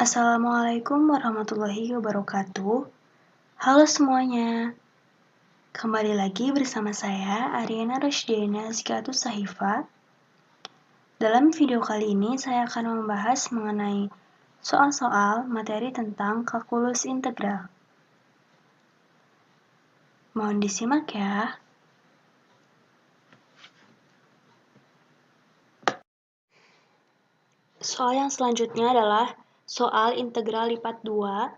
Assalamualaikum warahmatullahi wabarakatuh. Halo semuanya, kembali lagi bersama saya Ariana Rosdiana Zikatus Sahifa. Dalam video kali ini saya akan membahas mengenai soal-soal materi tentang kalkulus integral. Mohon disimak ya. Soal yang selanjutnya adalah soal integral lipat 2.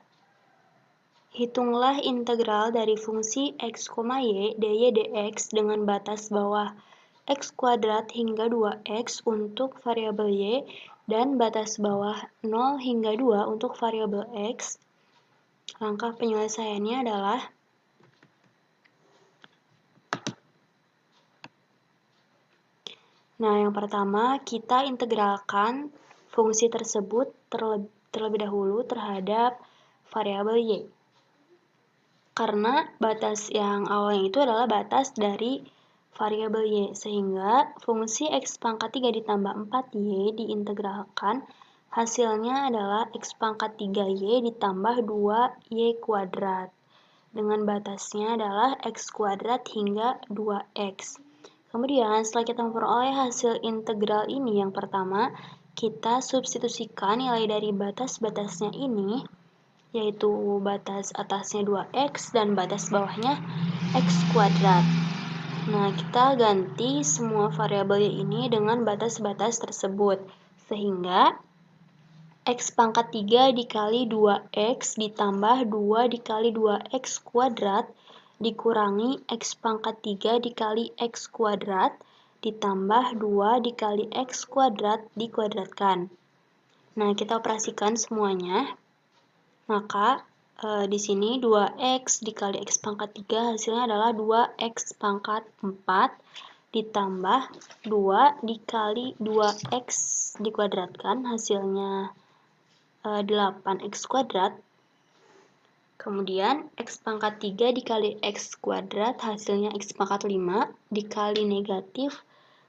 Hitunglah integral dari fungsi x, y, dy dx dengan batas bawah x kuadrat hingga 2x untuk variabel y dan batas bawah 0 hingga 2 untuk variabel x. Langkah penyelesaiannya adalah yang pertama, kita integralkan fungsi tersebut terlebih dahulu terhadap variabel y. Karena batas yang awalnya itu adalah batas dari variabel y, sehingga fungsi x pangkat 3 ditambah 4y diintegralkan, hasilnya adalah x pangkat 3y ditambah 2y kuadrat. Dengan batasnya adalah x kuadrat hingga 2x. Kemudian setelah kita memperoleh hasil integral ini, yang pertama, kita substitusikan nilai dari batas-batasnya ini, yaitu batas atasnya 2x dan batas bawahnya x kuadrat. Nah, kita ganti semua variabel ini dengan batas-batas tersebut, sehingga x pangkat 3 dikali 2x ditambah 2 dikali 2x kuadrat dikurangi x pangkat 3 dikali x kuadrat ditambah 2 dikali x kuadrat dikuadratkan. Nah, kita operasikan semuanya. Maka di sini 2x dikali x pangkat 3 hasilnya adalah 2x pangkat 4 ditambah 2 dikali 2x dikuadratkan hasilnya 8x kuadrat. Kemudian x pangkat 3 dikali x kuadrat hasilnya x pangkat 5 dikali negatif,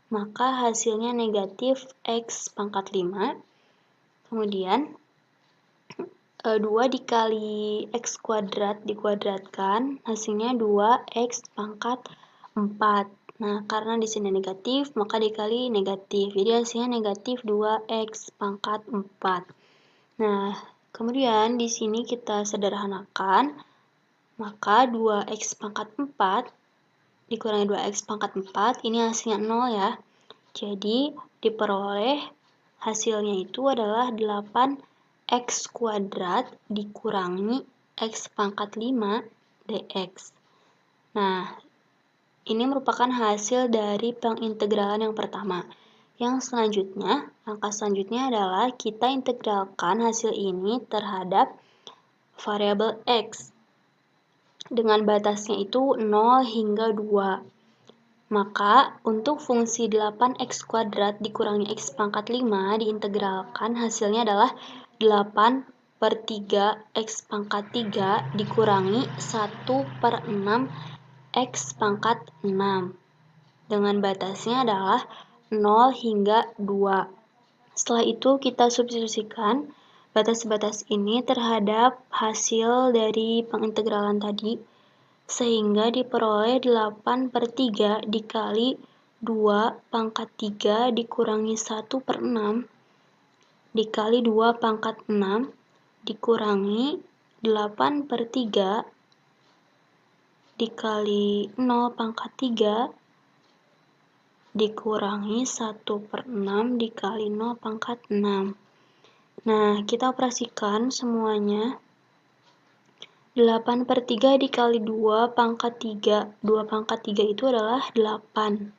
maka hasilnya negatif x pangkat 5. Kemudian 2 dikali x kuadrat dikuadratkan, hasilnya 2x pangkat 4. Nah, karena di sini negatif, maka dikali negatif. Jadi hasilnya negatif 2x pangkat 4. Nah, kemudian di sini kita sederhanakan, maka 2x pangkat 4 dikurangi 2x pangkat 4, ini hasilnya 0 ya. Jadi, diperoleh hasilnya itu adalah 8x kuadrat dikurangi x pangkat 5 dx. Nah, ini merupakan hasil dari pengintegralan yang pertama. Yang selanjutnya, langkah selanjutnya adalah kita integralkan hasil ini terhadap variabel x dengan batasnya itu 0 hingga 2. Maka, untuk fungsi 8x kuadrat dikurangi x pangkat 5 diintegralkan, hasilnya adalah 8/3 x pangkat 3 dikurangi 1/6 x pangkat 6. Dengan batasnya adalah 0 hingga 2. Setelah itu kita substitusikan batas-batas ini terhadap hasil dari pengintegralan tadi, sehingga diperoleh 8/3 dikali 2 pangkat 3 dikurangi 1/6 dikali 2 pangkat 6 dikurangi 8/3 dikali 0 pangkat 3 dikurangi 1/6 dikali 0 pangkat 6. Nah, kita operasikan semuanya. 8/3 dikali 2 pangkat 3. 2 pangkat 3 itu adalah 8.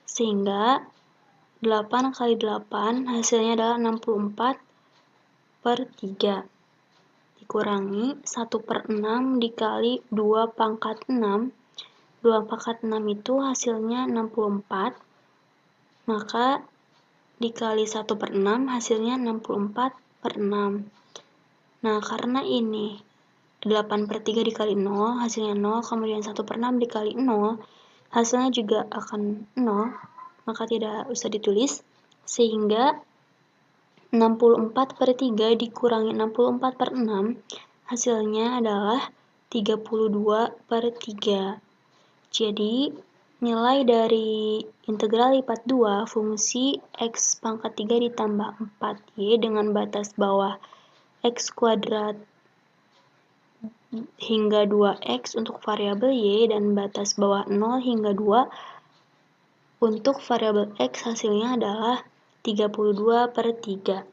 Sehingga 8 kali 8 hasilnya adalah 64/3. Dikurangi 1/6 dikali 2 pangkat 6. 2 pangkat 6 itu hasilnya 64. Maka dikali 1/6 hasilnya 64/6. Nah, karena ini 8/3 dikali 0, hasilnya 0, kemudian 1/6 dikali 0, hasilnya juga akan 0, maka tidak usah ditulis, sehingga 64/3 dikurangi 64/6, hasilnya adalah 32/3. Jadi, nilai dari integral lipat 2 fungsi X pangkat 3 ditambah 4Y dengan batas bawah X kuadrat hingga 2X untuk variabel Y dan batas bawah 0 hingga 2 untuk variabel X hasilnya adalah 32/3.